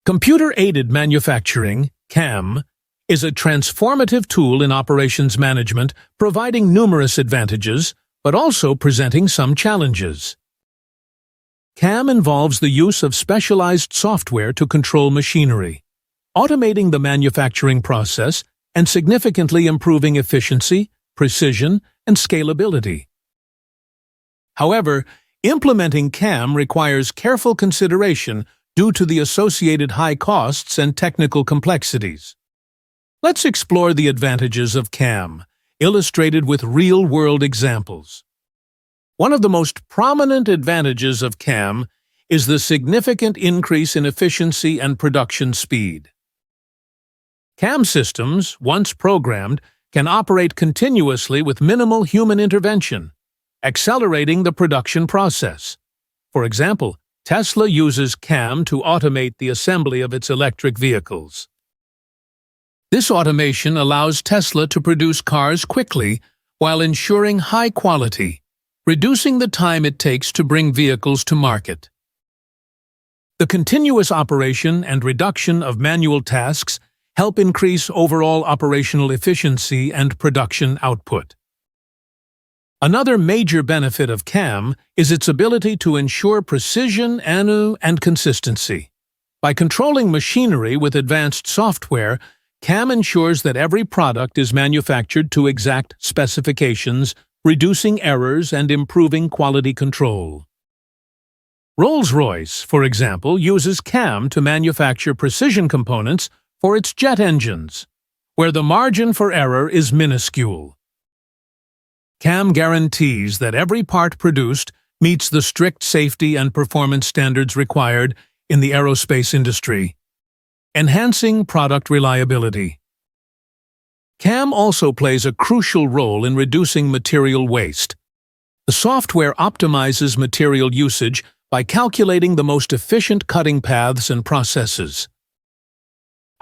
Computer-aided manufacturing, CAM, is a transformative tool in operations management, providing numerous advantages, but also presenting some challenges. CAM involves the use of specialized software to control machinery, automating the manufacturing process and significantly improving efficiency, precision, and scalability. However, implementing CAM requires careful consideration due to the associated high costs and technical complexities. Let's explore the advantages of CAM, illustrated with real-world examples. One of the most prominent advantages of CAM is the significant increase in efficiency and production speed. CAM systems, once programmed, can operate continuously with minimal human intervention, accelerating the production process. For example, Tesla uses CAM to automate the assembly of its electric vehicles. This automation allows Tesla to produce cars quickly while ensuring high quality, reducing the time it takes to bring vehicles to market. The continuous operation and reduction of manual tasks help increase overall operational efficiency and production output. Another major benefit of CAM is its ability to ensure precision and consistency. By controlling machinery with advanced software, CAM ensures that every product is manufactured to exact specifications, reducing errors and improving quality control. Rolls-Royce, for example, uses CAM to manufacture precision components for its jet engines, where the margin for error is minuscule. CAM guarantees that every part produced meets the strict safety and performance standards required in the aerospace industry, enhancing product reliability. CAM also plays a crucial role in reducing material waste. The software optimizes material usage by calculating the most efficient cutting paths and processes.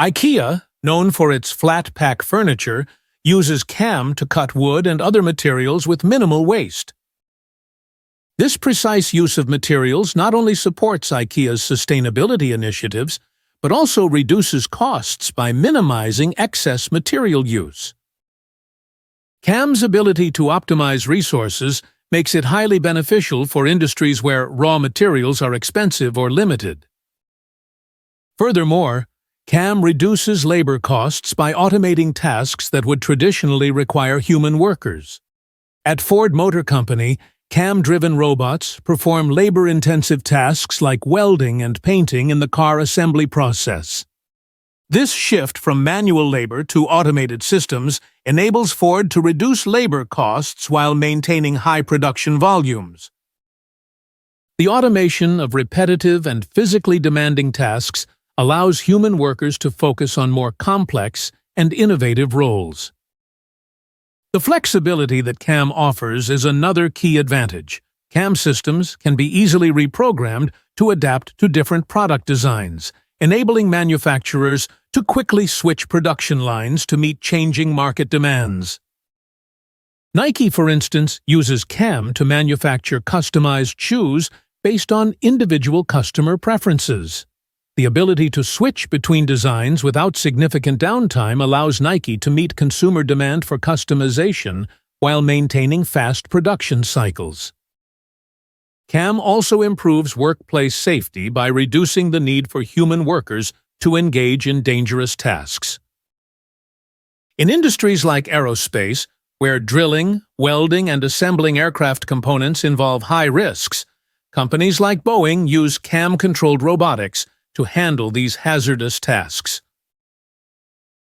IKEA, known for its flat-pack furniture, uses CAM to cut wood and other materials with minimal waste. This precise use of materials not only supports IKEA's sustainability initiatives, but also reduces costs by minimizing excess material use. CAM's ability to optimize resources makes it highly beneficial for industries where raw materials are expensive or limited. Furthermore, CAM reduces labor costs by automating tasks that would traditionally require human workers. At Ford Motor Company, CAM-driven robots perform labor-intensive tasks like welding and painting in the car assembly process. This shift from manual labor to automated systems enables Ford to reduce labor costs while maintaining high production volumes. The automation of repetitive and physically demanding tasks allows human workers to focus on more complex and innovative roles. The flexibility that CAM offers is another key advantage. CAM systems can be easily reprogrammed to adapt to different product designs, enabling manufacturers to quickly switch production lines to meet changing market demands. Nike, for instance, uses CAM to manufacture customized shoes based on individual customer preferences. The ability to switch between designs without significant downtime allows Nike to meet consumer demand for customization while maintaining fast production cycles. CAM also improves workplace safety by reducing the need for human workers to engage in dangerous tasks. In industries like aerospace, where drilling, welding, and assembling aircraft components involve high risks, companies like Boeing use CAM-controlled robotics to handle these hazardous tasks.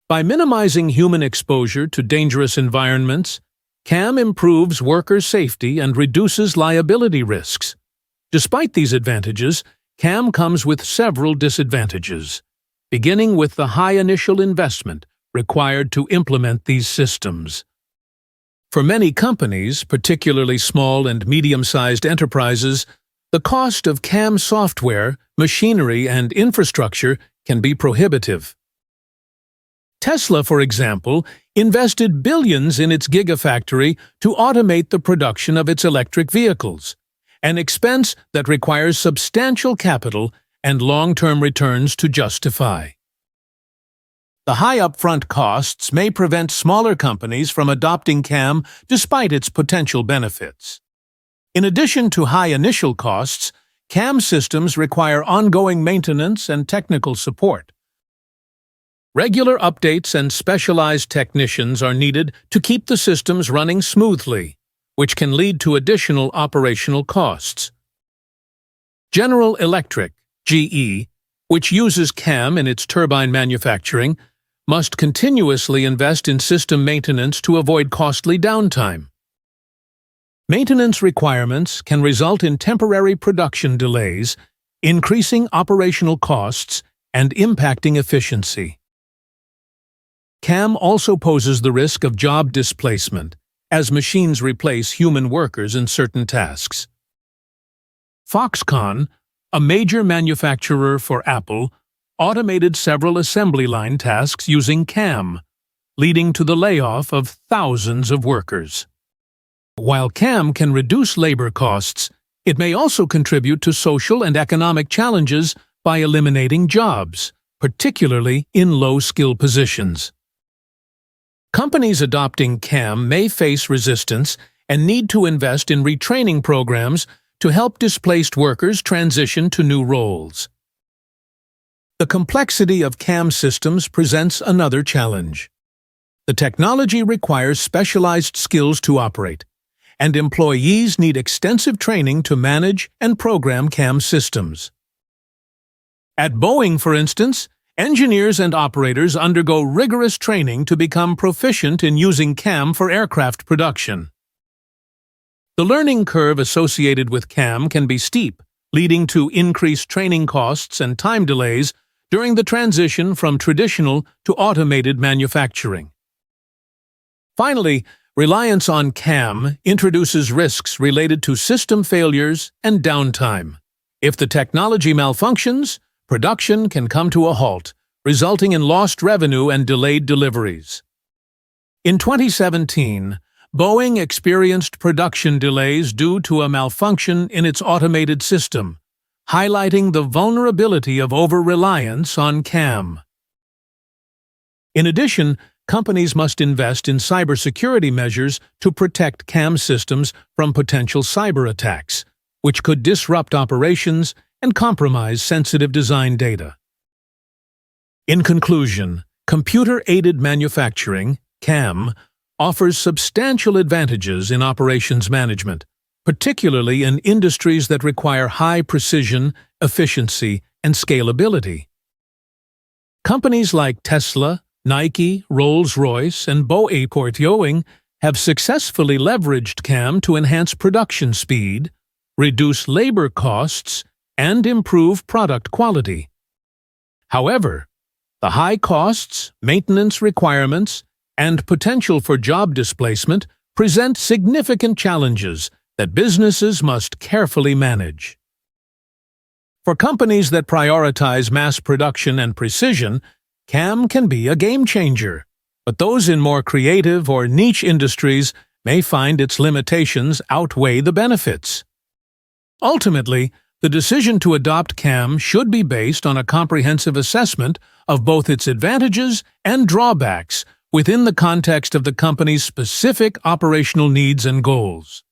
By minimizing human exposure to dangerous environments, CAM improves worker safety and reduces liability risks. Despite these advantages, CAM comes with several disadvantages, beginning with the high initial investment required to implement these systems. For many companies, particularly small and medium-sized enterprises, the cost of CAM software, machinery, and infrastructure can be prohibitive. Tesla, for example, invested billions in its Gigafactory to automate the production of its electric vehicles, an expense that requires substantial capital and long-term returns to justify. The high upfront costs may prevent smaller companies from adopting CAM despite its potential benefits. In addition to high initial costs, CAM systems require ongoing maintenance and technical support. Regular updates and specialized technicians are needed to keep the systems running smoothly, which can lead to additional operational costs. General Electric, GE, which uses CAM in its turbine manufacturing, must continuously invest in system maintenance to avoid costly downtime. Maintenance requirements can result in temporary production delays, increasing operational costs and impacting efficiency. CAM also poses the risk of job displacement, as machines replace human workers in certain tasks. Foxconn, a major manufacturer for Apple, automated several assembly line tasks using CAM, leading to the layoff of thousands of workers. While CAM can reduce labor costs, it may also contribute to social and economic challenges by eliminating jobs, particularly in low-skill positions. Companies adopting CAM may face resistance and need to invest in retraining programs to help displaced workers transition to new roles. The complexity of CAM systems presents another challenge. The technology requires specialized skills to operate, and employees need extensive training to manage and program CAM systems. At Boeing, for instance, engineers and operators undergo rigorous training to become proficient in using CAM for aircraft production. The learning curve associated with CAM can be steep, leading to increased training costs and time delays during the transition from traditional to automated manufacturing. Finally, reliance on CAM introduces risks related to system failures and downtime. If the technology malfunctions, production can come to a halt, resulting in lost revenue and delayed deliveries. In 2017, Boeing experienced production delays due to a malfunction in its automated system, highlighting the vulnerability of over-reliance on CAM. In addition, companies must invest in cybersecurity measures to protect CAM systems from potential cyber attacks, which could disrupt operations and compromise sensitive design data. In conclusion, computer-aided manufacturing, CAM, offers substantial advantages in operations management, particularly in industries that require high precision, efficiency, and scalability. Companies like Tesla, Nike, Rolls-Royce, and Boeing have successfully leveraged CAM to enhance production speed, reduce labor costs, and improve product quality. However, the high costs, maintenance requirements, and potential for job displacement present significant challenges that businesses must carefully manage. For companies that prioritize mass production and precision, CAM can be a game changer, but those in more creative or niche industries may find its limitations outweigh the benefits. Ultimately, the decision to adopt CAM should be based on a comprehensive assessment of both its advantages and drawbacks within the context of the company's specific operational needs and goals.